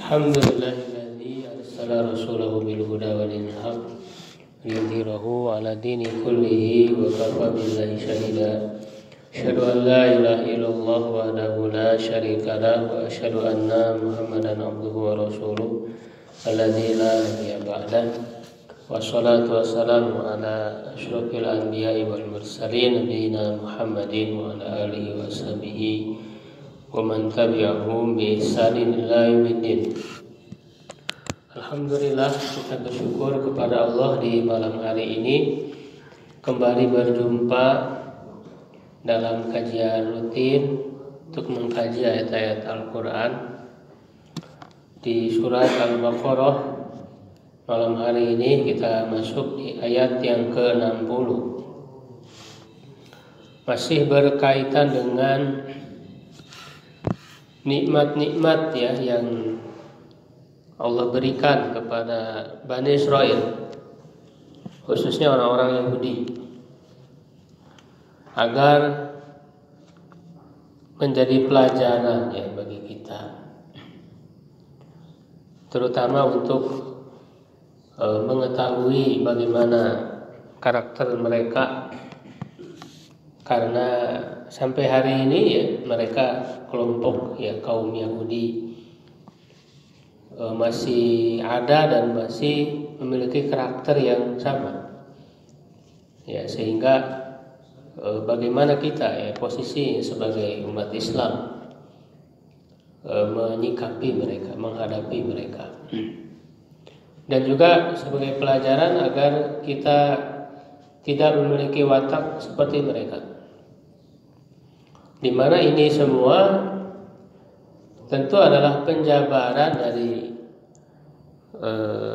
Alhamdulillahilladzi arsala rasulahu bil huda wa dinil haq liyudhhirahu 'ala dini kullihi wa kafa billahi shahida. Asyhadu an la ilaha illallah wahdahu la syarika lah wa asyhadu anna Muhammadan abduhu wa rasuluh alladzi la nabiyya ba'dah. Wassalatu wassalamu ala asyrafil anbiya'i wal mursalin nabiyina Muhammadin wa ala alihi wa sahbihi wa man tabi'ahum bi ihsanin ila yaumiddin. Alhamdulillah, kita bersyukur kepada Allah di malam hari ini kembali berjumpa dalam kajian rutin untuk mengkaji ayat-ayat Al-Quran di surat Al-Baqarah. Malam hari ini kita masuk di ayat yang ke-60. Masih berkaitan dengan nikmat-nikmat ya yang Allah berikan kepada Bani Israel, khususnya orang-orang Yahudi, agar menjadi pelajaran ya bagi kita, terutama untuk mengetahui bagaimana karakter mereka, karena sampai hari ini ya mereka kelompok ya kaum Yahudi masih ada dan masih memiliki karakter yang sama ya, sehingga bagaimana kita ya posisi sebagai umat Islam menyikapi mereka, menghadapi mereka, dan juga sebagai pelajaran agar kita tidak memiliki watak seperti mereka, di mana ini semua tentu adalah penjabaran dari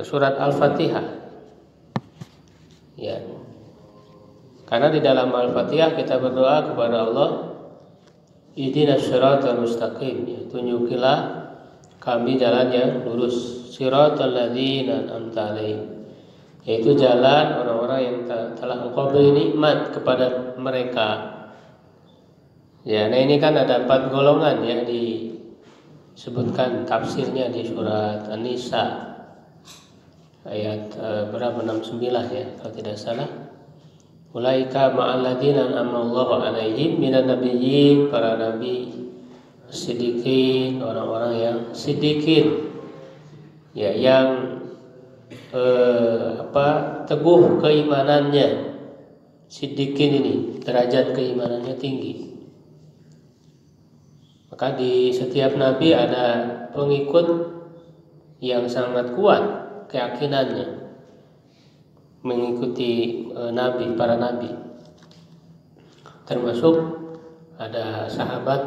surat Al-Fatihah ya. Karena di dalam Al-Fatihah kita berdoa kepada Allah, ihdinas siratal mustaqim ya, tunjukilah kami jalan yang lurus, siratal ladzina an'amta alaihim, yaitu jalan orang-orang yang telah Engkau beri nikmat kepada mereka. Ya, nah ini kan ada 4 golongan ya disebutkan tafsirnya di surat An-Nisa ayat berapa, 69 ya kalau tidak salah. Ulaika ma'al ladzina an'ama Allahu alaihim minan nabiyyin, para nabi, siddiqin, orang-orang yang siddiqin ya, yang teguh keimanannya. Siddiqin ini derajat keimanannya tinggi. Maka di setiap nabi ada pengikut yang sangat kuat keyakinannya mengikuti nabi, para nabi. Termasuk ada sahabat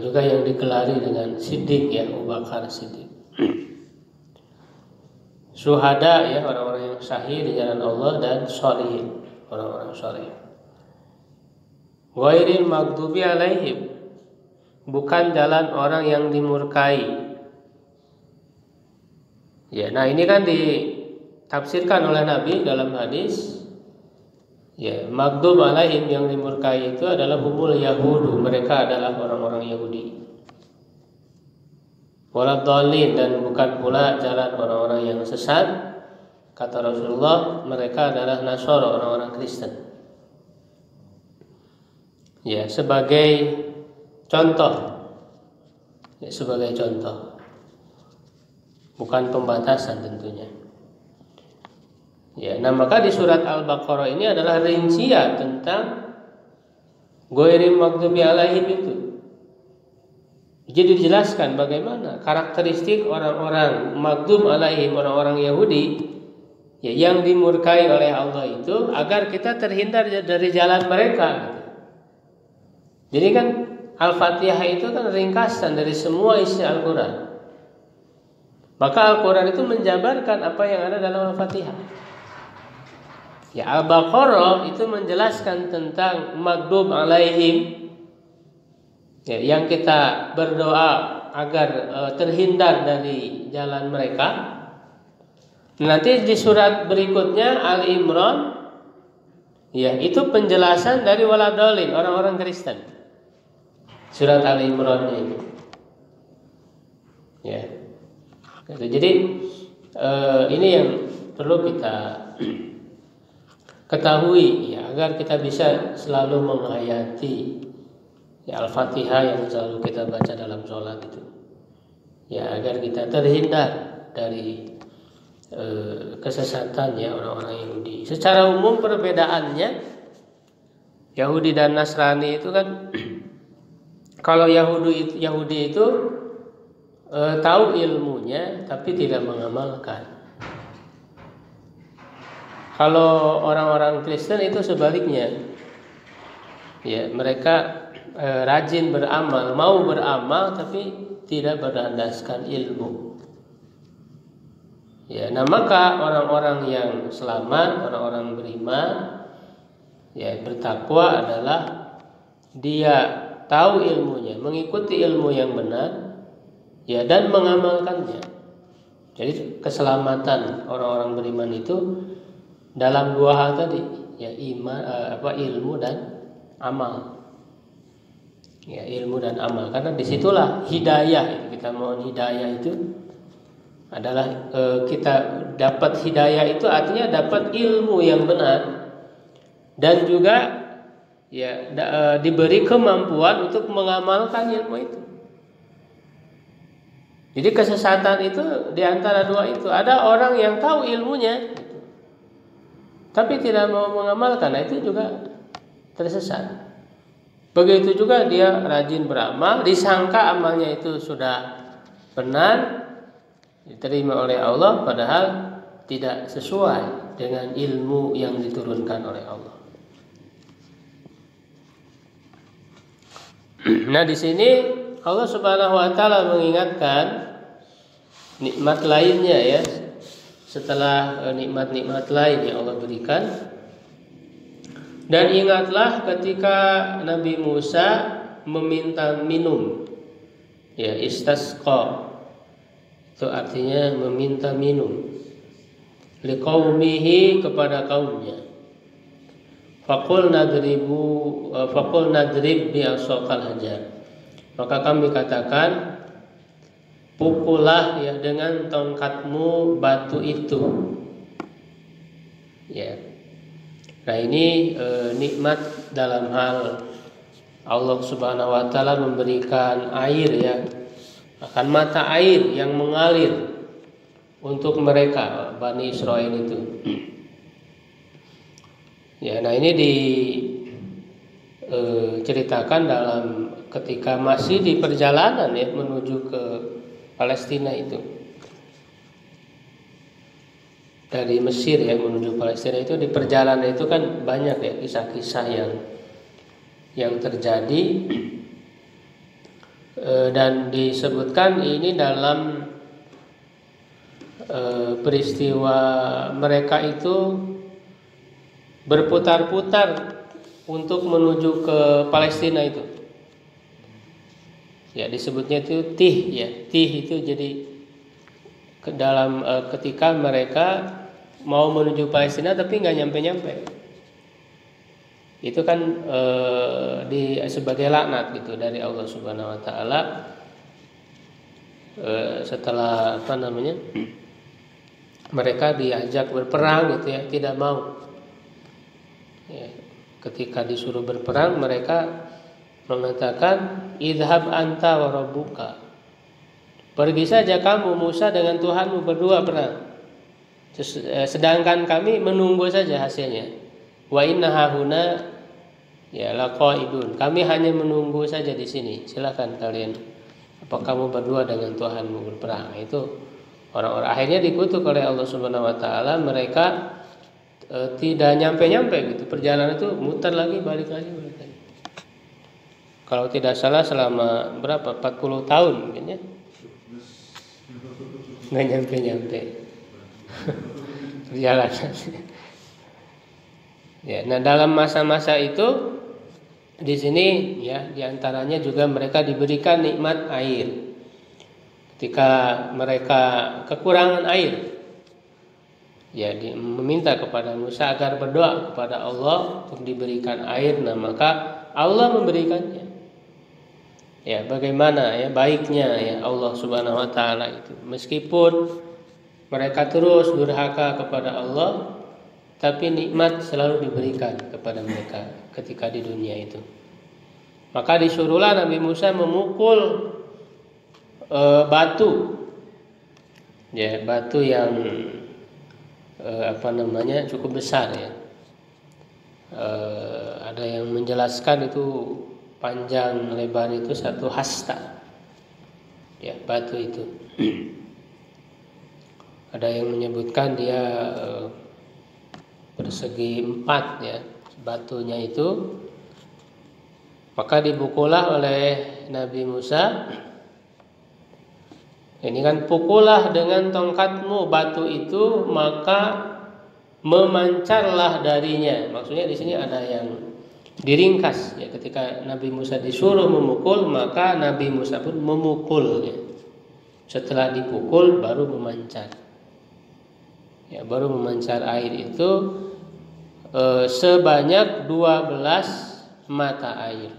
juga yang digelari dengan Siddiq ya, Abu Bakar Siddiq. Syuhada ya, orang-orang yang syahid di jalan Allah, dan sholihin, orang-orang sholih. Ghairil maghdubi alaihim, bukan jalan orang yang dimurkai. Ya, nah ini kan ditafsirkan oleh Nabi dalam hadis. Ya, maghdub alaihim, yang dimurkai itu adalah humul yahudu, mereka adalah orang-orang Yahudi. Waladhdallin, dan bukan pula jalan orang-orang yang sesat. Kata Rasulullah, mereka adalah Nasara, orang-orang Kristen. Ya, sebagai contoh. Ya, sebagai contoh, bukan pembatasan tentunya. Ya, nah maka di surat Al-Baqarah ini adalah rincian tentang ghairil maghdubi alaihim itu. Jadi dijelaskan bagaimana karakteristik orang-orang maghdub alaihim, orang-orang Yahudi ya, yang dimurkai oleh Allah itu, agar kita terhindar dari jalan mereka. Jadi kan Al-Fatihah itu kan ringkasan dari semua isi Al-Quran. Maka Al-Quran itu menjabarkan apa yang ada dalam Al-Fatihah. Ya, Al-Baqarah itu menjelaskan tentang maghdub alaihim ya, yang kita berdoa agar terhindar dari jalan mereka. Nanti di surat berikutnya Ali Imran ya, itu penjelasan dari waladhdallin, orang-orang Kristen. Surat Ali Imran ini ya. Gitu. Jadi ini yang perlu kita ketahui ya, agar kita bisa selalu menghayati ya Al-Fatihah yang selalu kita baca dalam sholat itu. Ya, agar kita terhindar dari kesesatan ya orang-orang Yahudi. Secara umum perbedaannya Yahudi dan Nasrani itu kan kalau Yahudi itu tahu ilmunya tapi tidak mengamalkan. Kalau orang-orang Kristen itu sebaliknya. Ya, mereka rajin beramal, mau beramal tapi tidak berlandaskan ilmu. Ya, nah maka orang-orang yang selamat, orang-orang beriman, ya bertakwa adalah dia tahu ilmunya, mengikuti ilmu yang benar, ya dan mengamalkannya. Jadi keselamatan orang-orang beriman itu dalam dua hal tadi, ya ilmu dan amal. Ya, ilmu dan amal, karena disitulah hidayah. Kita mohon hidayah itu adalah kita dapat hidayah itu artinya dapat ilmu yang benar dan juga ya diberi kemampuan untuk mengamalkan ilmu itu. Jadi kesesatan itu diantara dua itu. Ada orang yang tahu ilmunya tapi tidak mau mengamalkan, nah itu juga tersesat. Begitu juga dia rajin beramal, disangka amalnya itu sudah benar, diterima oleh Allah, padahal tidak sesuai dengan ilmu yang diturunkan oleh Allah. Nah, di sini Allah Subhanahu wa taala mengingatkan nikmat lainnya ya. Setelah nikmat-nikmat lain yang Allah berikan. Dan ingatlah ketika Nabi Musa meminta minum. Ya, istasqa. Itu artinya meminta minum. Liqaumihi, kepada kaumnya. Faqul nadrib bi asaqal hajar. Maka kami katakan, pukullah ya dengan tongkatmu batu itu. Ya. Nah ini nikmat dalam hal Allah Subhanahu wa taala memberikan air ya, akan mata air yang mengalir untuk mereka Bani Israel itu. Ya, nah ini diceritakan dalam ketika masih di perjalanan ya menuju ke Palestina itu. Dari Mesir ya menuju Palestina itu, di perjalanan itu kan banyak ya kisah-kisah yang terjadi dan disebutkan ini dalam peristiwa mereka itu berputar-putar untuk menuju ke Palestina itu. Ya disebutnya itu Tih ya. Tih itu jadi ke dalam ketika mereka mau menuju Palestina tapi nggak nyampe-nyampe. Itu kan sebagai laknat gitu dari Allah Subhanahu wa taala. Setelah mereka diajak berperang gitu ya, tidak mau. Ya, ketika disuruh berperang mereka mengatakan idhab anta wa rabbuka. Pergi saja kamu Musa dengan Tuhanmu berdua perang. Sedangkan kami menunggu saja hasilnya. Wa inna hahuna ya laqaidun. Kami hanya menunggu saja di sini. Silakan kalian. Apa kamu berdua dengan Tuhanmu berperang? Itu orang-orang akhirnya dikutuk oleh Allah Subhanahu wa taala. Mereka tidak nyampe-nyampe gitu. Perjalanan itu muter lagi, balik lagi. Kalau tidak salah selama berapa? 40 tahun mungkin ya. Nggak nyampe-nyampe perjalanan. Ya, nah dalam masa-masa itu di sini ya diantaranya juga mereka diberikan nikmat air. Ketika mereka kekurangan air, ya meminta kepada Musa agar berdoa kepada Allah untuk diberikan air. Nah maka Allah memberikannya. Ya, bagaimana ya baiknya ya Allah Subhanahu wa taala itu. Meskipun mereka terus durhaka kepada Allah, tapi nikmat selalu diberikan kepada mereka ketika di dunia itu. Maka disuruhlah Nabi Musa memukul batu. Ya, batu yang cukup besar ya. Ada yang menjelaskan itu panjang lebar itu 1 hasta. Ya, batu itu. Ada yang menyebutkan dia persegi 4 ya batunya itu. Maka dipukullah oleh Nabi Musa. Ini kan pukullah dengan tongkatmu batu itu, maka memancarlah darinya. Maksudnya di sini ada yang diringkas ya, ketika Nabi Musa disuruh memukul, maka Nabi Musa pun memukul ya. Setelah dipukul baru memancar. Ya, baru memancar air itu sebanyak 12 mata air.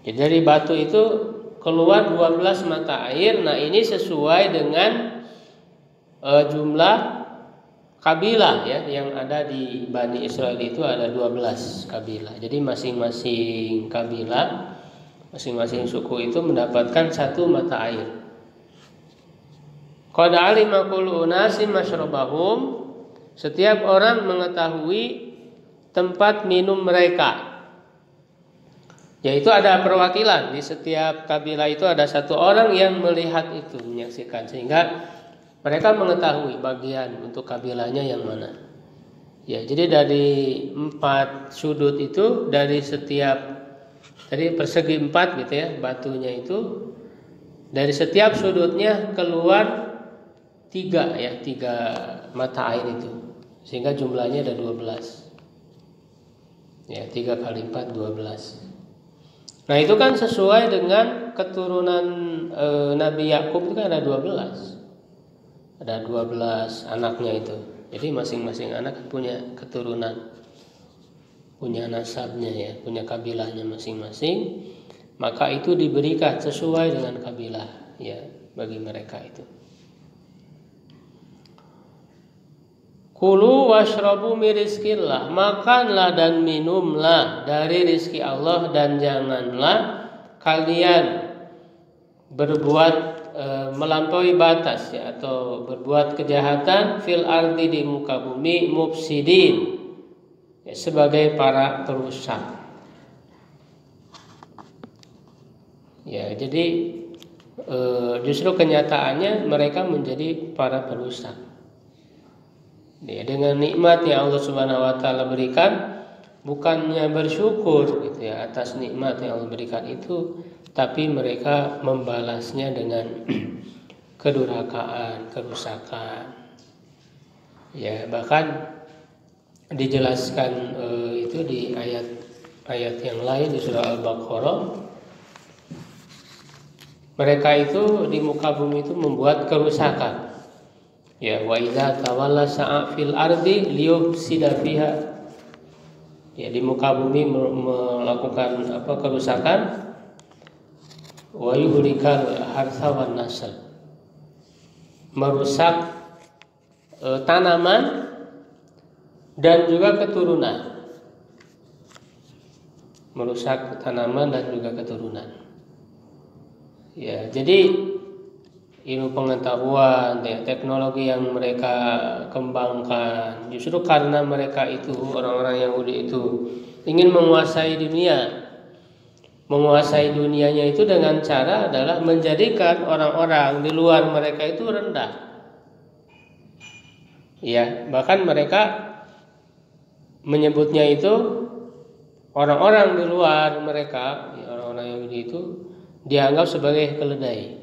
Jadi dari batu itu keluar 12 mata air. Nah, ini sesuai dengan jumlah kabilah ya yang ada di Bani Israel itu ada 12 kabilah. Jadi masing-masing kabilah, masing-masing suku itu mendapatkan 1 mata air. Qad alima kullu unasin masyrabahum. Setiap orang mengetahui tempat minum mereka. Yaitu ada perwakilan di setiap kabilah itu, ada 1 orang yang melihat itu, menyaksikan, sehingga mereka mengetahui bagian untuk kabilahnya yang mana. Ya, jadi dari 4 sudut itu, dari persegi 4 gitu ya, batunya itu dari setiap sudutnya keluar 3 ya, 3 mata air itu. Sehingga jumlahnya ada 12. Ya, 3 kali 4 12. Nah, itu kan sesuai dengan keturunan Nabi Yakub itu kan ada 12. Ada 12 anaknya itu. Jadi masing-masing anak punya keturunan, punya nasabnya ya, punya kabilahnya masing-masing. Maka itu diberikan sesuai dengan kabilah ya bagi mereka itu. Kulu washrabu min rizqillah, makanlah dan minumlah dari rizki Allah, dan janganlah kalian berbuat melampaui batas ya, atau berbuat kejahatan fil ardi, di muka bumi, mufsidin ya, sebagai para perusak. Ya, jadi justru kenyataannya mereka menjadi para perusak. Ya, dengan nikmat yang Allah Subhanahu wa taala berikan, bukannya bersyukur gitu ya atas nikmat yang Allah berikan itu, tapi mereka membalasnya dengan kedurhakaan, kerusakan. Ya, bahkan dijelaskan itu di ayat yang lain di surah Al-Baqarah. Mereka itu di muka bumi itu membuat kerusakan. Ya, wa idza tawalla sa'a fil ardi liyufsida fiha. Ya, di muka bumi melakukan kerusakan. Wa yuhlikal harsa wan nasl. Merusak tanaman dan juga keturunan. Merusak tanaman dan juga keturunan. Ya, jadi ilmu pengetahuan, ya, teknologi yang mereka kembangkan, justru karena mereka itu orang-orang Yahudi itu ingin menguasai dunia. Menguasai dunianya itu dengan cara adalah menjadikan orang-orang di luar mereka itu rendah. Ya, bahkan mereka menyebutnya itu orang-orang di luar mereka, ya, orang-orang Yahudi itu dianggap sebagai keledai.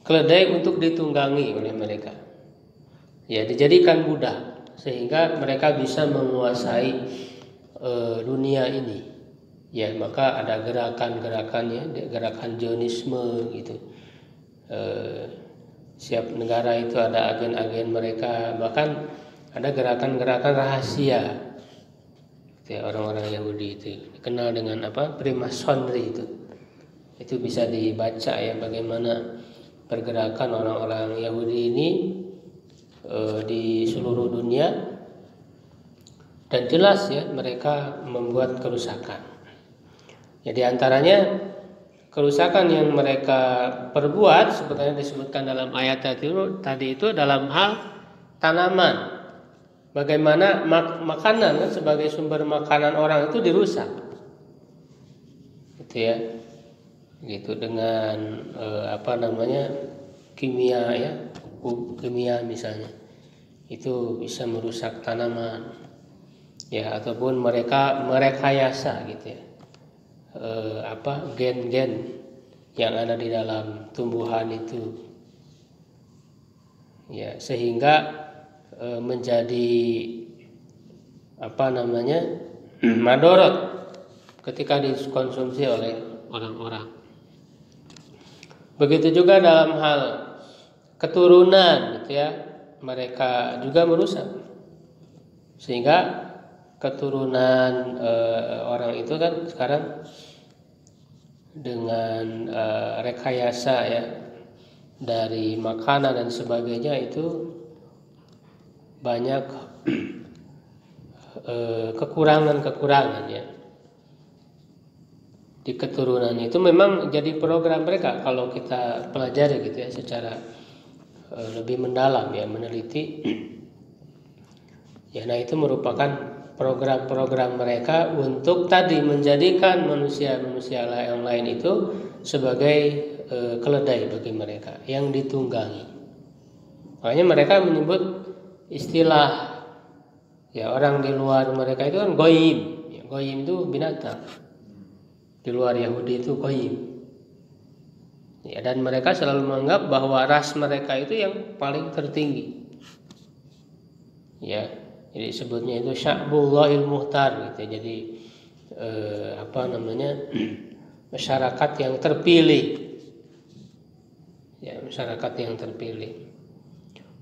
Keledai untuk ditunggangi oleh mereka. Ya, dijadikan budak sehingga mereka bisa menguasai dunia ini. Ya, maka ada gerakan-gerakannya, gerakan Zionisme gitu. Setiap negara itu ada agen-agen mereka, bahkan ada gerakan-gerakan rahasia. Itu ya, orang-orang Yahudi itu dikenal dengan apa? Freemasonry itu. Itu bisa dibaca ya bagaimana pergerakan orang-orang Yahudi ini di seluruh dunia, dan jelas ya mereka membuat kerusakan. Jadi antaranya kerusakan yang mereka perbuat sebetulnya disebutkan dalam ayat tadi itu dalam hal tanaman. Bagaimana makanan kan, sebagai sumber makanan orang itu dirusak, gitu ya, gitu dengan kimia ya, kimia misalnya, itu bisa merusak tanaman, ya, ataupun mereka merekayasa gitu ya, gen-gen yang ada di dalam tumbuhan itu, ya, sehingga menjadi madorot ketika dikonsumsi oleh orang-orang. Begitu juga dalam hal keturunan, gitu ya, mereka juga merusak, sehingga keturunan orang itu kan sekarang dengan rekayasa ya dari makanan dan sebagainya itu banyak kekurangan ya di keturunan itu. Memang jadi program mereka kalau kita pelajari gitu ya secara lebih mendalam ya, meneliti ya. Nah, itu merupakan program-program mereka untuk tadi menjadikan manusia-manusia yang lain itu sebagai keledai bagi mereka yang ditunggangi. Makanya mereka menyebut istilah ya orang di luar mereka itu kan goyim. Ya, goyim itu binatang. Di luar Yahudi itu goyim. Ya, dan mereka selalu menganggap bahwa ras mereka itu yang paling tertinggi. Ya, jadi sebutnya itu Sya'bullahil Muhtar gitu. Jadi masyarakat yang terpilih. Ya, masyarakat yang terpilih.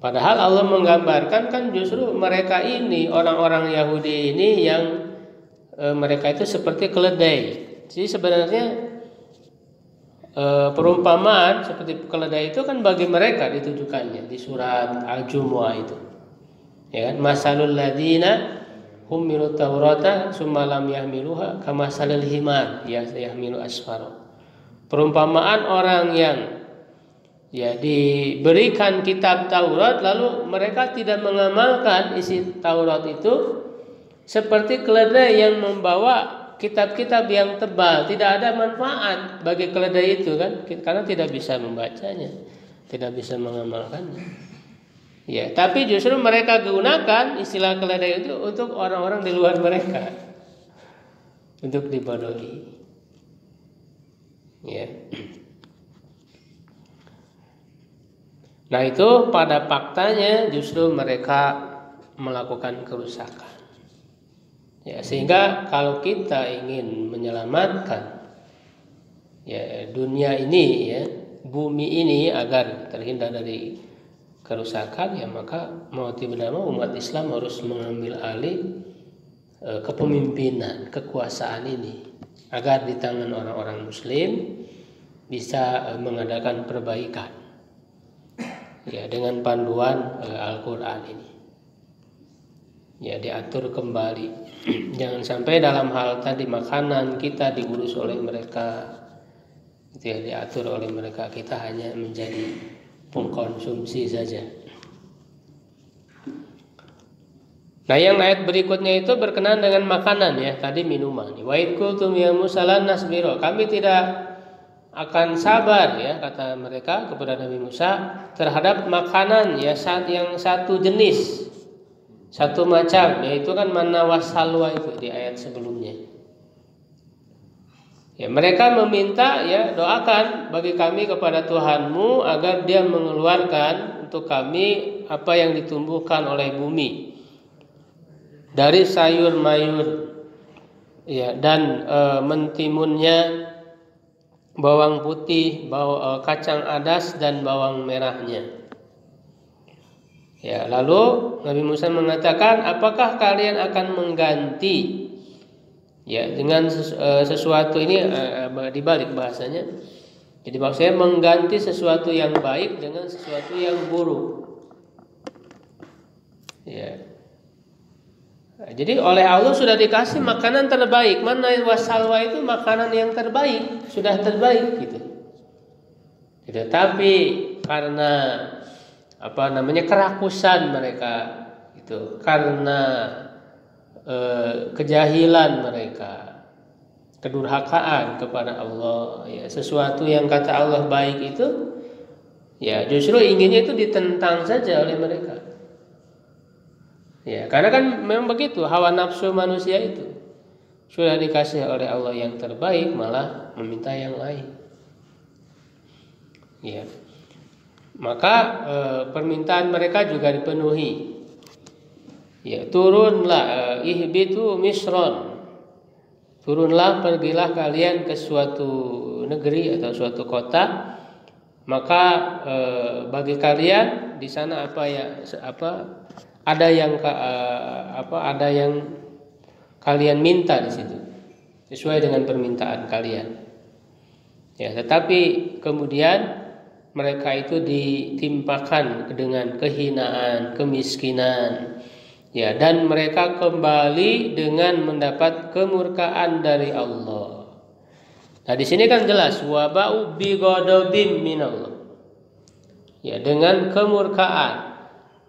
Padahal Allah menggambarkan kan justru mereka ini, orang-orang Yahudi ini yang mereka itu seperti keledai. Jadi sebenarnya perumpamaan seperti keledai itu kan bagi mereka ditujukannya di surat Al-Jumu'ah itu. Ya kan? Masalul ladzina humilut taurata summa lam yahmiluha kamasalil himar yahmilu asfara. Perumpamaan orang yang ya diberikan kitab Taurat lalu mereka tidak mengamalkan isi Taurat itu, seperti keledai yang membawa kitab-kitab yang tebal. Tidak ada manfaat bagi keledai itu kan, karena tidak bisa membacanya, tidak bisa mengamalkannya. Ya, tapi justru mereka gunakan istilah keledai itu untuk orang-orang di luar mereka, untuk dibodohi. Ya. Nah, itu pada faktanya justru mereka melakukan kerusakan. Ya, sehingga kalau kita ingin menyelamatkan ya dunia ini ya, bumi ini agar terhindar dari kerusakan, ya maka mau tidak mau umat Islam harus mengambil alih kepemimpinan, kekuasaan ini agar di tangan orang-orang muslim bisa mengadakan perbaikan. Ya, dengan panduan Al-Quran ini ya diatur kembali. Jangan sampai dalam hal tadi makanan kita diurus oleh mereka, itu ya, diatur oleh mereka, kita hanya menjadi pengkonsumsi saja. Nah, yang ayat berikutnya itu berkenaan dengan makanan ya, tadi minuman. Wa id qultum ya Musa lan nasbira, kami tidak akan sabar ya, kata mereka kepada Nabi Musa, terhadap makanan ya yang satu jenis, satu macam, yaitu kan manna wassalwa itu di ayat sebelumnya. Ya, mereka meminta ya, doakan bagi kami kepada Tuhanmu agar Dia mengeluarkan untuk kami apa yang ditumbuhkan oleh bumi dari sayur mayur ya, dan mentimunnya, bawang putih, kacang adas dan bawang merahnya. Ya, lalu Nabi Musa mengatakan, apakah kalian akan mengganti Ya, dengan sesuatu ini dibalik bahasanya. Jadi maksudnya mengganti sesuatu yang baik dengan sesuatu yang buruk. Ya. Jadi oleh Allah sudah dikasih makanan terbaik. Mana wasalwa itu makanan yang terbaik, sudah terbaik gitu. Tapi karena kerakusan mereka itu, karena kejahilan mereka, kedurhakaan kepada Allah, ya sesuatu yang kata Allah baik itu, ya justru inginnya itu ditentang saja oleh mereka. Ya, karena kan memang begitu hawa nafsu manusia itu. Sudah dikasih oleh Allah yang terbaik malah meminta yang lain. Ya. Maka permintaan mereka juga dipenuhi. Ya, turunlah ihbitu misron. Turunlah, pergilah kalian ke suatu negeri atau suatu kota. Maka bagi kalian di sana ada yang kalian minta di situ sesuai dengan permintaan kalian. Ya, tetapi kemudian mereka itu ditimpakan dengan kehinaan, kemiskinan. Ya, dan mereka kembali dengan mendapat kemurkaan dari Allah. Nah, di sini kan jelas waba'u bi ghadabim minallah. Ya, dengan kemurkaan.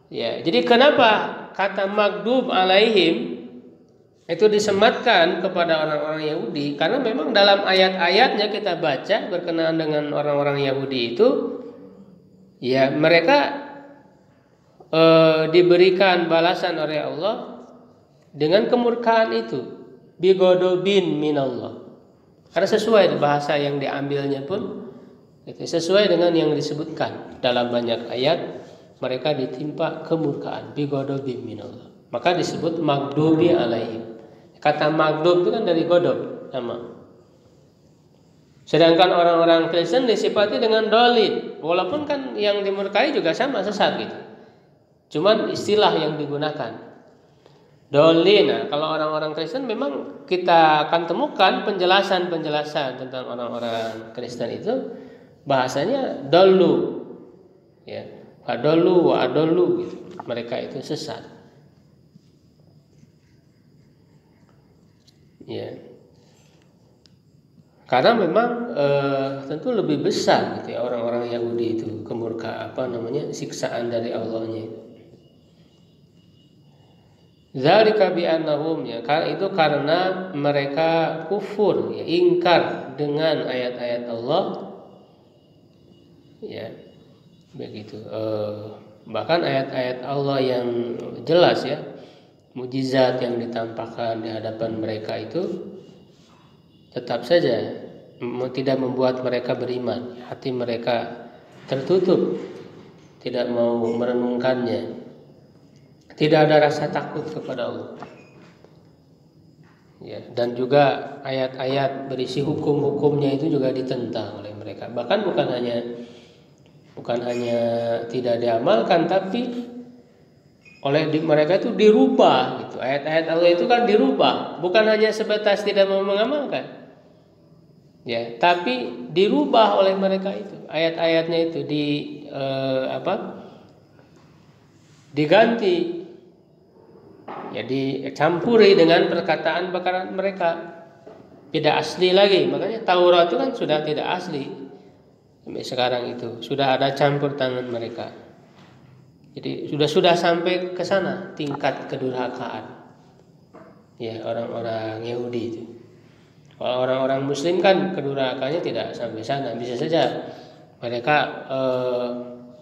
Ya, jadi kenapa kata maghdub alaihim itu disematkan kepada orang-orang Yahudi? Karena memang dalam ayat-ayatnya kita baca berkenaan dengan orang-orang Yahudi itu, ya mereka diberikan balasan oleh Allah dengan kemurkaan itu, bigodobin minallah. Karena sesuai bahasa yang diambilnya pun itu sesuai dengan yang disebutkan dalam banyak ayat, mereka ditimpa kemurkaan, bigodobin minallah. Maka disebut maghdubi alaihim. Kata maghdub itu kan dari godob nama. Sedangkan orang-orang Kristen disifati dengan dolin, walaupun kan yang dimurkai juga sama, sesat gitu. Cuman istilah yang digunakan dolin. Nah, kalau orang-orang Kristen memang kita akan temukan penjelasan tentang orang-orang Kristen itu bahasanya dolu, ya, adolu gitu. Mereka itu sesat. Ya. Karena memang tentu lebih besar gitu ya orang-orang Yahudi itu siksaan dari Allahnya. Zalika bi annahum, ya, itu karena mereka kufur, ya, ingkar dengan ayat-ayat Allah. Ya, begitu. Bahkan ayat-ayat Allah yang jelas, ya, mukjizat yang ditampakkan di hadapan mereka itu tetap saja tidak membuat mereka beriman. Hati mereka tertutup, tidak mau merenungkannya. Tidak ada rasa takut kepada Allah. Ya, dan juga ayat-ayat berisi hukum-hukumnya itu juga ditentang oleh mereka. Bahkan bukan hanya tidak diamalkan, tapi oleh mereka itu dirubah gitu. Ayat-ayat Allah itu kan dirubah, bukan hanya sebatas tidak mau mengamalkan. Ya, tapi dirubah oleh mereka itu. Ayat-ayatnya itu diganti. Jadi campuri dengan perkataan mereka, tidak asli lagi. Makanya Taurat itu kan sudah tidak asli sampai sekarang itu, sudah ada campur tangan mereka. Jadi sudah sampai ke sana tingkat kedurhakaan, ya, orang-orang Yahudi itu. Kalau orang-orang Muslim kan kedurhakaannya tidak sampai sana. Bisa saja mereka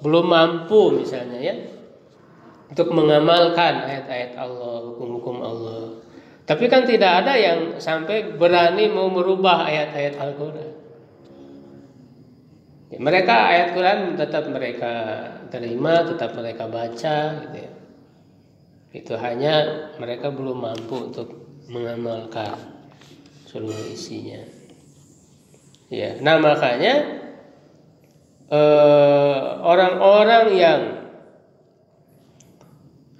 belum mampu misalnya, ya, untuk mengamalkan ayat-ayat Allah, hukum-hukum Allah. Tapi kan tidak ada yang sampai berani mau merubah ayat-ayat Al-Quran. Ya, mereka ayat Quran tetap mereka terima, tetap mereka baca gitu, ya. Itu hanya mereka belum mampu untuk mengamalkan seluruh isinya. Ya, nah makanya orang-orang yang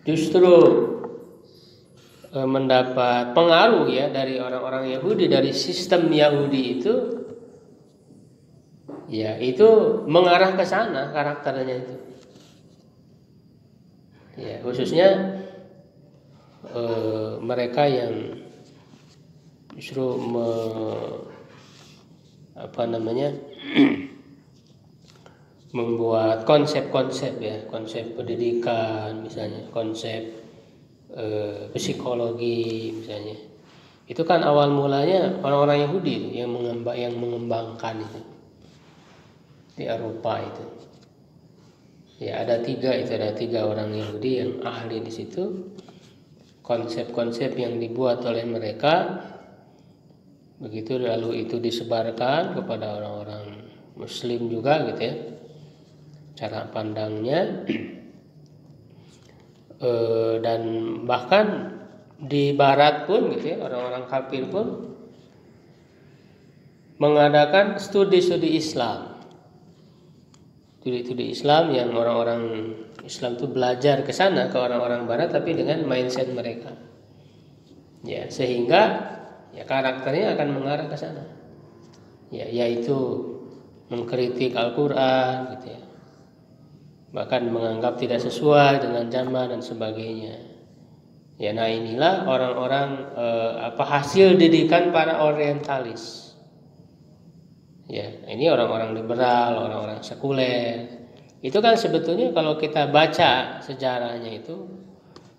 justru mendapat pengaruh ya dari orang-orang Yahudi, dari sistem Yahudi itu, ya itu mengarah ke sana karakternya itu. Ya, khususnya mereka yang justru membuat konsep-konsep ya, konsep pendidikan misalnya, konsep psikologi misalnya. Itu kan awal mulanya orang-orang Yahudi yang mengembangkan itu di Eropa itu. Ya ada tiga orang Yahudi yang ahli di situ. Konsep-konsep yang dibuat oleh mereka, begitu lalu itu disebarkan kepada orang-orang Muslim juga gitu ya, cara pandangnya. Dan bahkan di Barat pun gitu ya, orang-orang kafir pun mengadakan studi-studi Islam. Studi Islam yang orang-orang Islam itu belajar ke sana, ke orang-orang Barat, tapi dengan mindset mereka. Ya, sehingga ya karakternya akan mengarah ke sana. Ya, yaitu mengkritik Al-Qur'an gitu ya. Bahkan menganggap tidak sesuai dengan zaman dan sebagainya. Ya, nah inilah orang-orang hasil didikan para orientalis. Ya, ini orang-orang liberal, orang-orang sekuler. Itu kan sebetulnya kalau kita baca sejarahnya itu,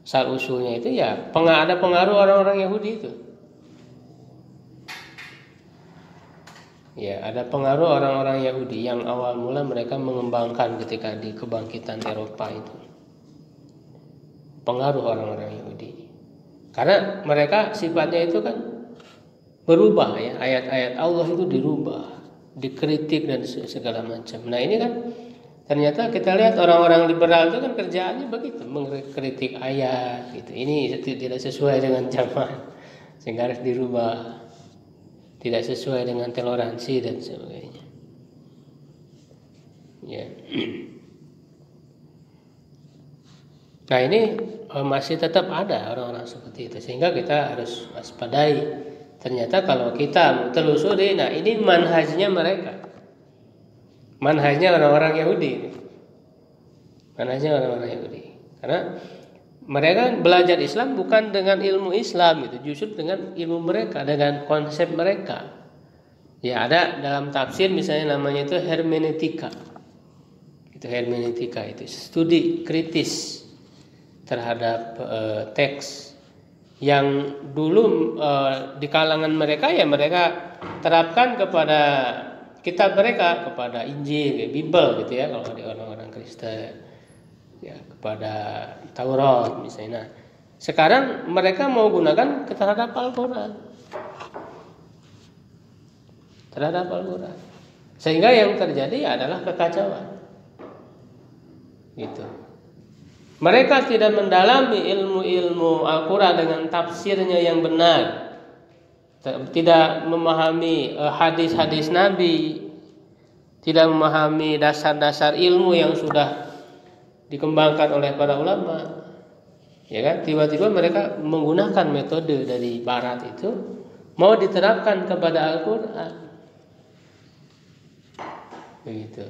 asal usulnya itu ya ada pengaruh orang-orang Yahudi itu. Ya, ada pengaruh orang-orang Yahudi yang awal mula mereka mengembangkan ketika di kebangkitan Eropa itu. Pengaruh orang-orang Yahudi. Karena mereka sifatnya itu kan berubah ya, ayat-ayat Allah itu dirubah, dikritik dan segala macam. Nah, ini kan ternyata kita lihat orang-orang liberal itu kan kerjaannya begitu, mengkritik ayat gitu. Ini tidak sesuai dengan zaman sehingga harus dirubah. Tidak sesuai dengan toleransi dan sebagainya. Ya. Nah, ini masih tetap ada orang-orang seperti itu, sehingga kita harus waspadai. Ternyata kalau kita telusuri, nah ini manhajnya mereka, manhajnya orang-orang Yahudi, manhajnya orang-orang Yahudi. Karena mereka belajar Islam bukan dengan ilmu Islam itu, justru dengan ilmu mereka, dengan konsep mereka. Ya ada dalam tafsir misalnya namanya itu hermeneutika. Itu hermeneutika itu studi kritis terhadap teks yang dulu di kalangan mereka ya mereka terapkan kepada kitab mereka, kepada Injil, Bible gitu ya kalau di orang-orang Kristen. Ya, kepada Taurat misalnya. Nah, sekarang mereka mau gunakan terhadap Al-Qur'an. Terhadap Al-Qur'an. Sehingga yang terjadi adalah kekacauan. Gitu. Mereka tidak mendalami ilmu-ilmu Al-Qur'an dengan tafsirnya yang benar. Tidak memahami hadis-hadis Nabi, tidak memahami dasar-dasar ilmu yang sudah dikembangkan oleh para ulama, ya kan? Tiba-tiba mereka menggunakan metode dari Barat itu mau diterapkan kepada Al-Qur'an, begitu.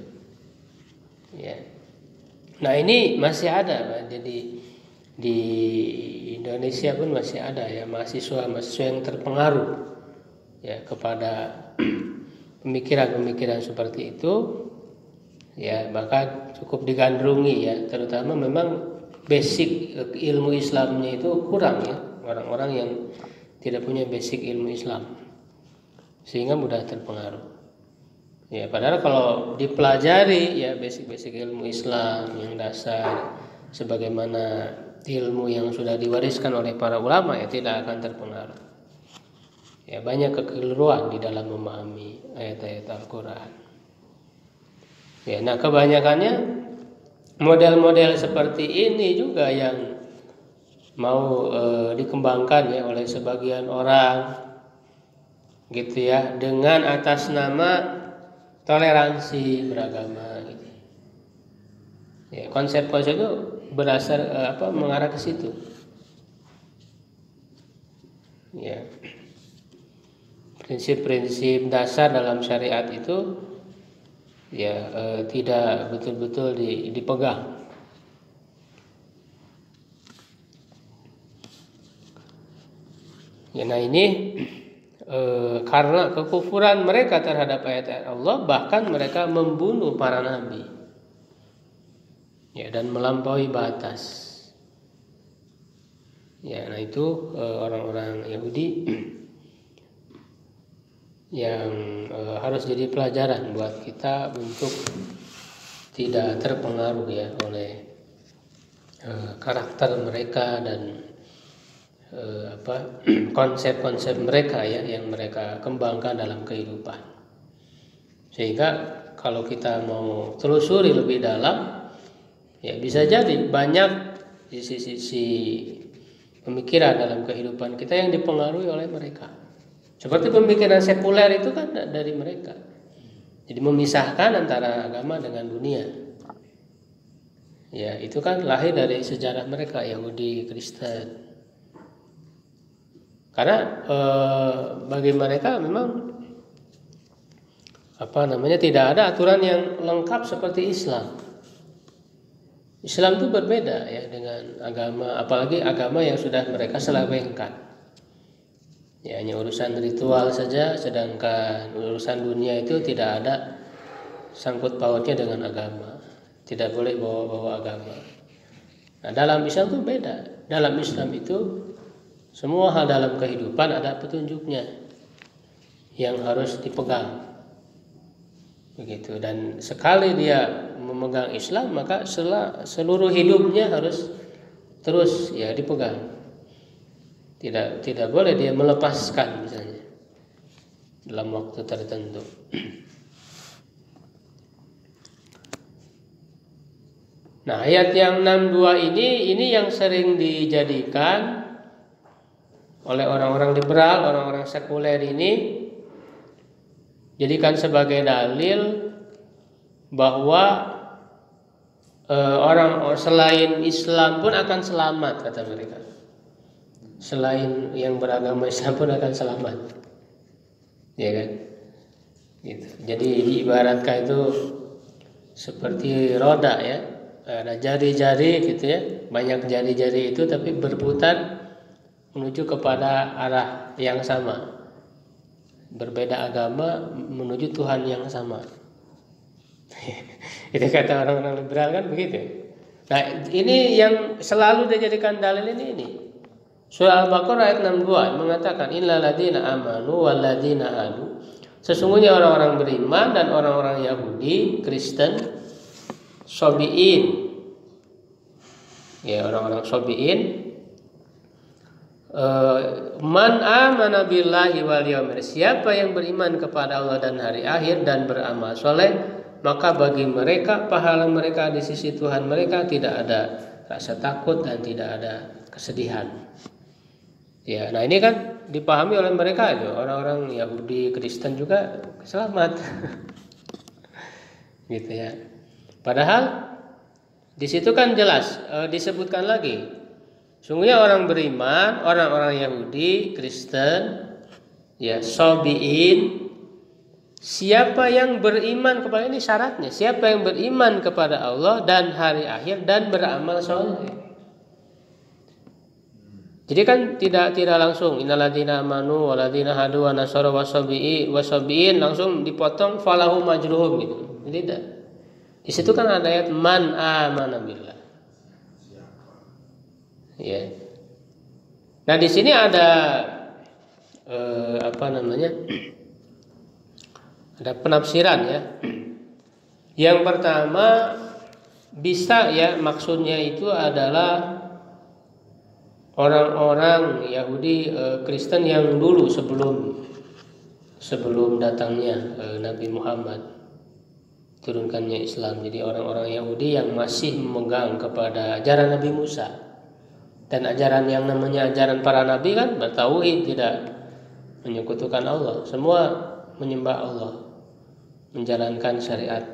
Ya. Nah ini masih ada, jadi di Indonesia pun masih ada ya mahasiswa yang terpengaruh ya kepada pemikiran-pemikiran seperti itu. Ya, maka cukup digandrungi ya, terutama memang basic ilmu Islamnya itu kurang ya, orang-orang yang tidak punya basic ilmu Islam sehingga mudah terpengaruh. Ya, padahal kalau dipelajari ya basic ilmu Islam yang dasar sebagaimana ilmu yang sudah diwariskan oleh para ulama ya tidak akan terpengaruh. Ya, banyak kekeliruan di dalam memahami ayat-ayat Al-Qur'an. Ya, nah kebanyakannya model-model seperti ini juga yang mau dikembangkan ya oleh sebagian orang gitu ya, dengan atas nama toleransi beragama gitu. Ya, konsep-konsep itu berdasar mengarah ke situ. Ya, prinsip-prinsip dasar dalam syariat itu ya tidak betul-betul dipegang. Ya, nah ini karena kekufuran mereka terhadap ayat-ayat Allah, bahkan mereka membunuh para nabi, ya, dan melampaui batas. Ya, nah itu orang-orang Yahudi yang harus jadi pelajaran buat kita untuk tidak terpengaruh ya oleh karakter mereka dan konsep-konsep mereka ya yang mereka kembangkan dalam kehidupan. Sehingga kalau kita mau telusuri lebih dalam, ya bisa jadi banyak sisi-sisi pemikiran dalam kehidupan kita yang dipengaruhi oleh mereka. Seperti pemikiran sekuler itu kan dari mereka. Jadi memisahkan antara agama dengan dunia. Ya, itu kan lahir dari sejarah mereka, Yahudi, Kristen. Karena bagi mereka memang tidak ada aturan yang lengkap seperti Islam. Islam itu berbeda ya dengan agama, apalagi agama yang sudah mereka selewengkan. Ya, hanya urusan ritual saja, sedangkan urusan dunia itu tidak ada sangkut pautnya dengan agama. Tidak boleh bawa-bawa agama. Nah, dalam Islam itu beda. Dalam Islam itu semua hal dalam kehidupan ada petunjuknya yang harus dipegang. Begitu. Dan sekali dia memegang Islam, maka seluruh hidupnya harus terus ya dipegang. Tidak boleh dia melepaskan misalnya dalam waktu tertentu. Nah, ayat yang 62 ini yang sering dijadikan oleh orang-orang liberal, orang-orang sekuler ini, jadikan sebagai dalil bahwa orang selain Islam pun akan selamat, kata mereka. Selain yang beragama Islam pun akan selamat, ya kan? Gitu. Jadi diibaratkan itu seperti roda ya, ada jari-jari gitu ya, banyak jari-jari itu tapi berputar menuju kepada arah yang sama. Berbeda agama menuju Tuhan yang sama. Itu kata orang-orang liberal kan begitu. Nah, ini yang selalu dijadikan dalil ini. Surah Al-Baqarah ayat 62 mengatakan innal ladzina amanu wal ladzina hadu. Sesungguhnya orang-orang beriman dan orang-orang Yahudi, Kristen, Sabiin. Ya, orang-orang Sabiin man amana billahi wal yaumil, siapa yang beriman kepada Allah dan hari akhir dan beramal soleh, maka bagi mereka pahala mereka di sisi Tuhan mereka tidak ada rasa takut dan tidak ada kesedihan. Ya, nah ini kan dipahami oleh mereka itu, orang-orang Yahudi, Kristen juga selamat. Gitu ya. Padahal di situ kan jelas disebutkan lagi. Sungguhnya orang beriman, orang-orang Yahudi, Kristen, ya, Sabiin, siapa yang beriman kepada, ini syaratnya, siapa yang beriman kepada Allah dan hari akhir dan beramal soleh. Jadi kan tidak langsung innalladzina amanu walladzina hadu wa nasara wasabiin langsung dipotong falahu majruhum gitu. Tidak. Di situ kan ada ayat man amana billah. Ya. Nah, di sini ada ada penafsiran ya. Yang pertama bisa ya maksudnya itu adalah orang-orang Yahudi, Kristen yang dulu sebelum datangnya Nabi Muhammad, turunkannya Islam. Jadi orang-orang Yahudi yang masih memegang kepada ajaran Nabi Musa. Dan ajaran yang namanya ajaran para nabi kan bertauhid, tidak menyekutukan Allah. Semua menyembah Allah, menjalankan syariat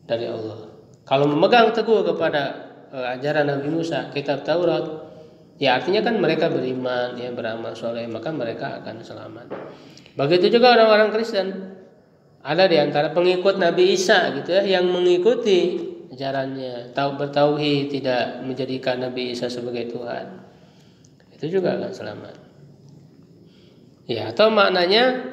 dari Allah. Kalau memegang teguh kepada ajaran Nabi Musa, kitab Taurat, Ya artinya kan mereka beriman, ya beramal soleh, maka mereka akan selamat. Begitu juga orang-orang Kristen. Ada di antara pengikut Nabi Isa gitu ya, yang mengikuti ajarannya, bertauhid, tidak menjadikan Nabi Isa sebagai Tuhan. Itu juga akan selamat. Ya, atau maknanya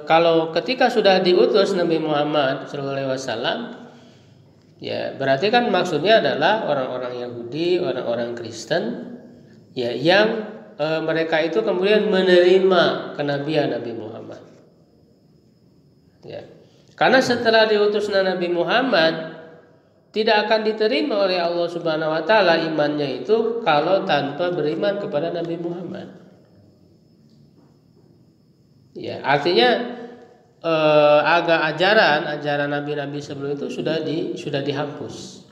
kalau ketika sudah diutus Nabi Muhammad SAW, ya berarti kan maksudnya adalah orang-orang Yahudi, orang-orang Kristen, ya yang mereka itu kemudian menerima kenabian Nabi Muhammad. Ya. Karena setelah diutusnya Nabi Muhammad tidak akan diterima oleh Allah Subhanahu wa taala imannya itu kalau tanpa beriman kepada Nabi Muhammad. Ya, artinya ajaran nabi-nabi sebelum itu sudah dihapus.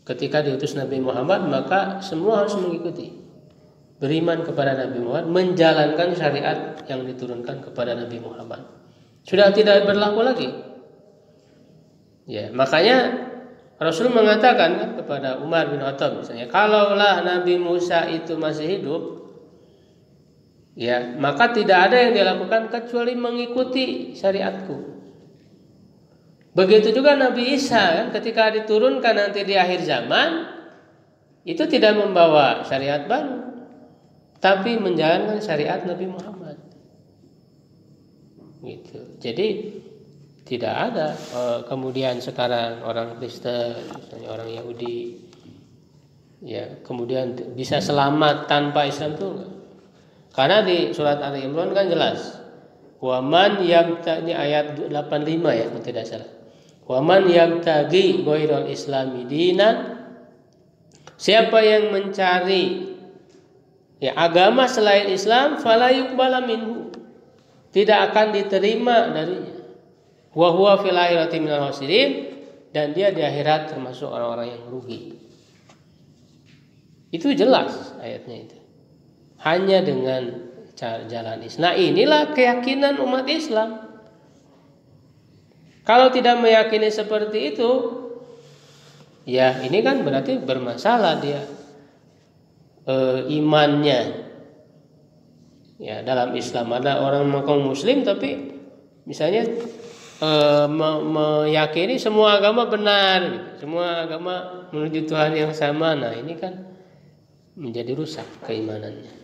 Ketika diutus Nabi Muhammad, maka semua harus mengikuti. Beriman kepada Nabi Muhammad, menjalankan syariat yang diturunkan kepada Nabi Muhammad. Sudah tidak berlaku lagi. Ya, makanya Rasul mengatakan kan kepada Umar bin Khattab misalnya, kalaulah Nabi Musa itu masih hidup, ya, maka tidak ada yang dilakukan kecuali mengikuti syariatku. Begitu juga Nabi Isa kan, ketika diturunkan nanti di akhir zaman, itu tidak membawa syariat baru, tapi menjalankan syariat Nabi Muhammad. Gitu. Jadi tidak ada kemudian sekarang orang Kristen, misalnya orang Yahudi, ya kemudian bisa selamat tanpa Islam itu enggak. Karena di surat Ali Imran kan jelas, waman yabtaghi, ayat 85 ya kalau tidak salah, waman yabtaghi ghairal islami dinan, siapa yang mencari ya agama selain Islam, fala yuqbala minhu, tidak akan diterima darinya. Wa huwa fil akhirati minal khasirin, dan dia di akhirat termasuk orang-orang yang rugi. Itu jelas ayatnya itu. Hanya dengan jalan Islam. Nah, inilah keyakinan umat Islam. Kalau tidak meyakini seperti itu, ya ini kan berarti bermasalah dia imannya. Ya, dalam Islam ada orang mengaku Muslim tapi misalnya meyakini semua agama benar, gitu. Semua agama menuju Tuhan yang sama. Nah, ini kan menjadi rusak keimanannya.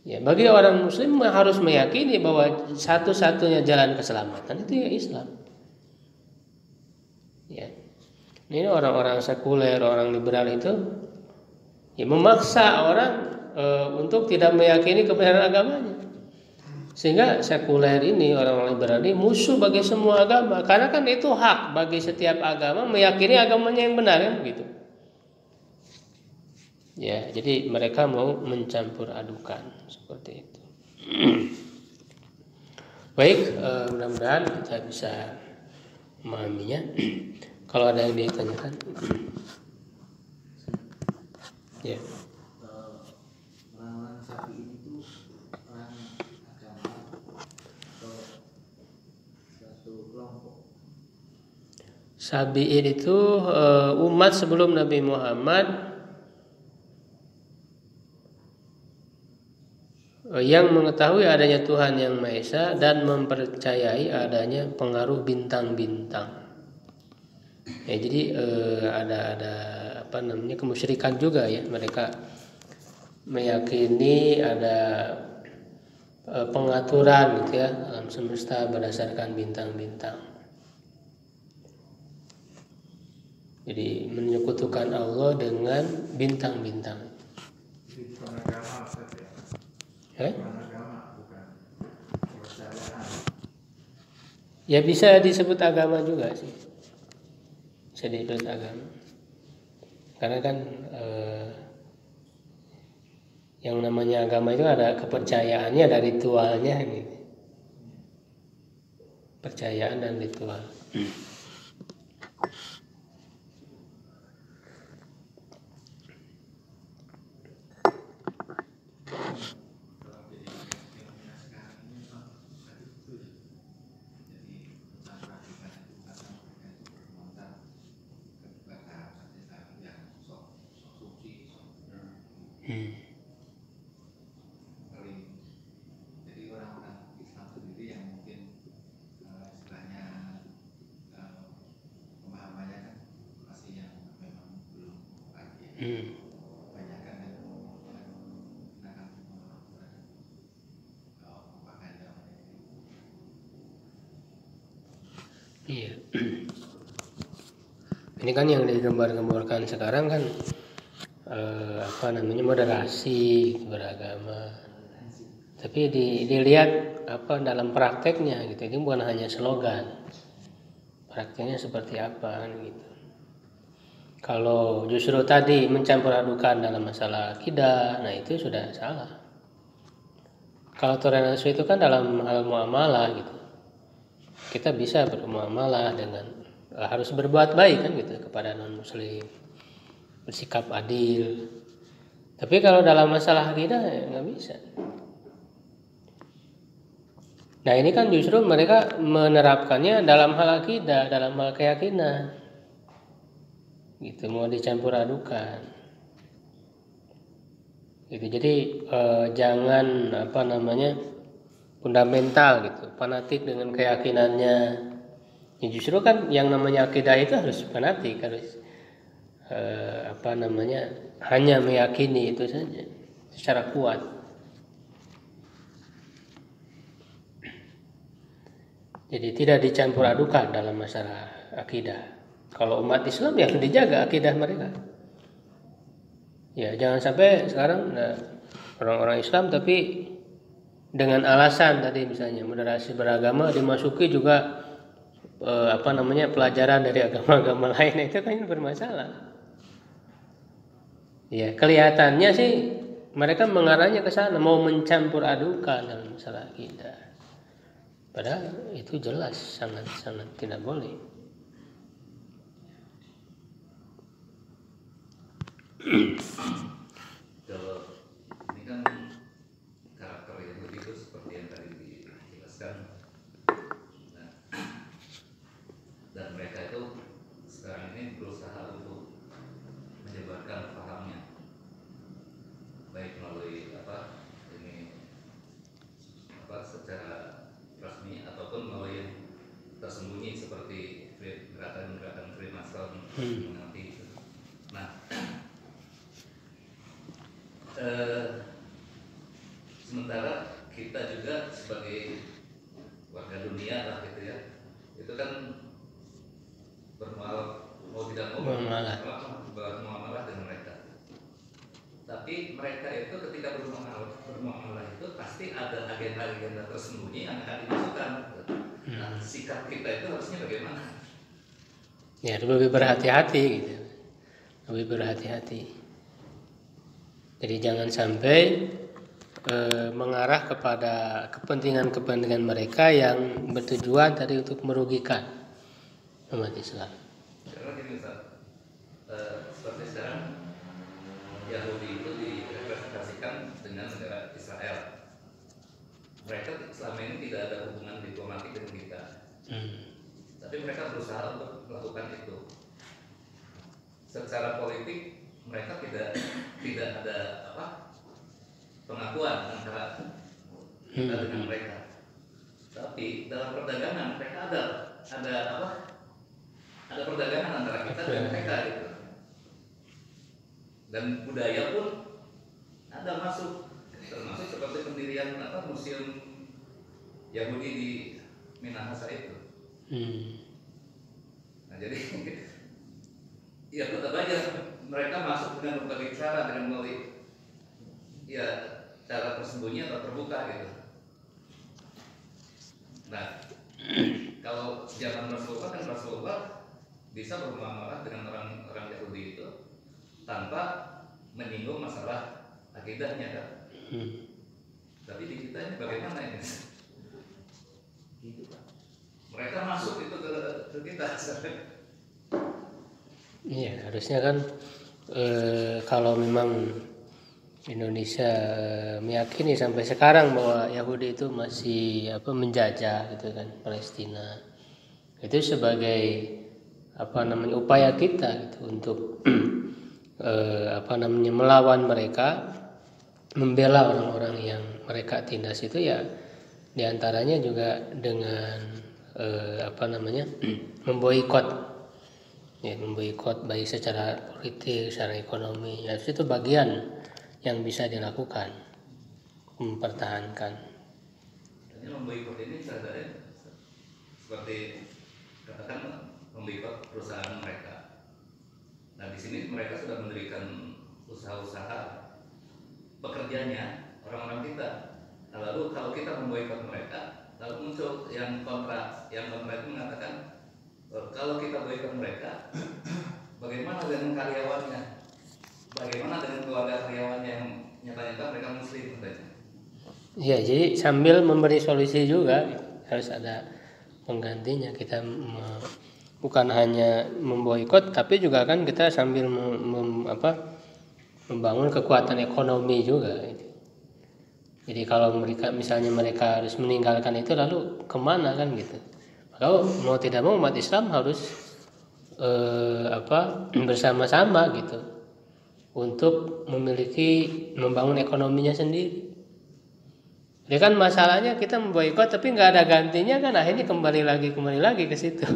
Ya, bagi orang Muslim harus meyakini bahwa satu-satunya jalan keselamatan itu ya Islam. Ya, ini orang-orang sekuler, orang liberal itu ya memaksa orang untuk tidak meyakini kebenaran agamanya, sehingga sekuler ini, orang liberal ini musuh bagi semua agama, karena kan itu hak bagi setiap agama meyakini agamanya yang benar, kan begitu. Ya, jadi mereka mau mencampur adukan seperti itu. Baik, mudah-mudahan kita bisa memahaminya. Kalau ada yang ditanyakan, ya. Orang-orang sapi itu orang agama atau satu kelompok? Sabi'in itu umat sebelum Nabi Muhammad yang mengetahui adanya Tuhan yang Maha Esa dan mempercayai adanya pengaruh bintang-bintang. Ya, jadi ada apa namanya kemusyrikan juga ya, mereka meyakini ada pengaturan gitu ya alam semesta berdasarkan bintang-bintang. Jadi menyekutukan Allah dengan bintang-bintang. Bukan agama, bukan agama, bukan kepercayaan. Ya bisa disebut agama juga sih, bisa disebut agama. Karena kan yang namanya agama itu ada kepercayaannya, ada ritualnya gitu. Percayaan dan ritual. Jadi orang-orang Islam sendiri yang mungkin istilahnya pemahamannya kan masih yang memang belum pagi. Banyak kan yang gunakan propaganda. Iya. Ini kan yang digembar-gemborkan sekarang kan moderasi beragama. Tapi dilihat dalam prakteknya gitu. Ini bukan hanya slogan. Prakteknya seperti apa gitu. Kalau justru tadi mencampur adukan dalam masalah akidah, nah itu sudah salah. Kalau toleransi itu kan dalam hal muamalah gitu. Kita bisa bermuamalah dengan harus berbuat baik kan gitu kepada non muslim, bersikap adil. Tapi kalau dalam masalah akidah ya nggak bisa. Nah ini kan justru mereka menerapkannya dalam hal akidah, dalam hal keyakinan, gitu, mau dicampur adukan. Gitu. Jadi jangan fundamental gitu, fanatik dengan keyakinannya. Ya justru kan yang namanya akidah itu harus fanatik, harus hanya meyakini itu saja secara kuat. Jadi tidak dicampur adukan dalam masalah akidah. Kalau umat Islam ya harus dijaga akidah mereka. Ya jangan sampai sekarang orang-orang Islam tapi dengan alasan tadi misalnya moderasi beragama dimasuki juga pelajaran dari agama-agama lain, itu kan bermasalah. Ya kelihatannya sih mereka mengarahnya ke sana, mau mencampur adukan dalam masalah akidah. Padahal itu jelas sangat-sangat tidak boleh. Kalau ini kan karakter yang begitu seperti yang tadi dijelaskan, dan mereka itu sekarang ini berusaha untuk menyebarkan pahamnya, baik melalui secara resmi ataupun melalui yang tersembunyi seperti gerakan-gerakan Freemason nanti. Nah, sementara kita juga sebagai warga dunia lah gitu ya, itu kan mau tidak mau bermuamalah dengan mereka. Tapi mereka itu ketika bermuamalah itu pasti ada agenda-agenda tersembunyi yang akan dimasukkan. Nah, sikap kita itu harusnya bagaimana? Ya lebih berhati-hati gitu, lebih berhati-hati. Jadi jangan sampai mengarah kepada kepentingan-kepentingan mereka yang bertujuan tadi untuk merugikan umat Islam. Karena gini Ustaz, seperti sekarang Yahudi itu direpresentasikan dengan negara Israel. Mereka selama ini tidak ada hubungan diplomatik dengan kita, tapi mereka berusaha untuk melakukan itu. Secara politik mereka tidak ada pengakuan antara kita dengan mereka. Tapi dalam perdagangan mereka ada perdagangan antara kita dan mereka gitu. Dan budaya pun ada masuk, termasuk seperti pendirian museum Yahudi di Minahasa itu. Nah jadi ya tetap aja mereka masuk dengan berbagai cara, dengan melalui ya cara tersembunyi atau terbuka gitu. Nah kalau zaman Rasulullah kan Rasulullah bisa bermuamalah dengan orang-orang Yahudi itu tanpa menyinggung masalah akidahnya kan. Tapi di kita ini bagaimana ini? Gitu Pak. Mereka masuk itu ke kita. Iya harusnya kan kalau memang Indonesia meyakini sampai sekarang bahwa Yahudi itu masih menjajah gitu kan Palestina, itu sebagai upaya kita gitu untuk melawan mereka, membela orang-orang yang mereka tindas itu ya diantaranya juga dengan memboikot, ya memboikot baik secara politik, secara ekonomi, ya itu bagian yang bisa dilakukan, mempertahankan. Jadi memboikot ini sebenarnya seperti katakan memboikot perusahaan mereka. Nah di sini mereka sudah mendirikan usaha-usaha pekerjanya orang-orang kita. Nah, lalu kalau kita memboikot mereka, lalu muncul yang kontra itu mengatakan kalau kita boikot mereka, bagaimana dengan karyawannya? Bagaimana dengan keluarga karyawannya yang nyata-nyata mereka muslim katanya? Ya, jadi sambil memberi solusi juga harus ada penggantinya. Kita bukan hanya memboikot, tapi juga kan kita sambil membangun kekuatan ekonomi juga. Jadi kalau mereka harus meninggalkan itu, lalu kemana kan gitu? Kalau mau tidak mau umat Islam harus bersama-sama gitu untuk membangun ekonominya sendiri. Jadi kan masalahnya kita memboikot tapi nggak ada gantinya kan, akhirnya kembali lagi ke situ.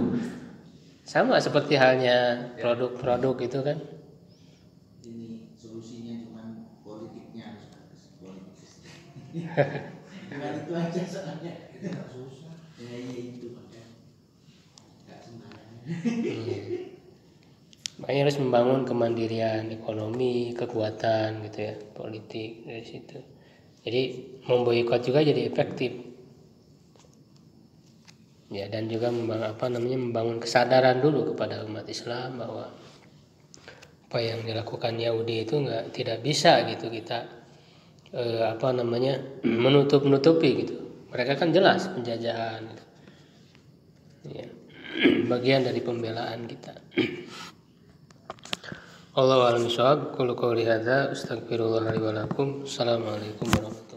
Sama seperti halnya produk-produk itu kan. Ini solusinya cuma politiknya harus bagus, Cuma itu aja soalnya. Nggak susah. Ya itu makanya nggak sembarangan. Makanya harus membangun kemandirian ekonomi, kekuatan gitu ya, politik dari situ. Jadi memboikot juga jadi efektif. Ya, dan juga membangun kesadaran dulu kepada umat Islam bahwa apa yang dilakukan Yahudi itu tidak bisa gitu kita menutupi gitu. Mereka kan jelas penjajahan gitu. Ya, bagian dari pembelaan kita. Allahu a'lam bishawab. Qul qouli hadza astaghfirullah li wa lakum. Assalamualaikum warahmatullahi wabarakatuh.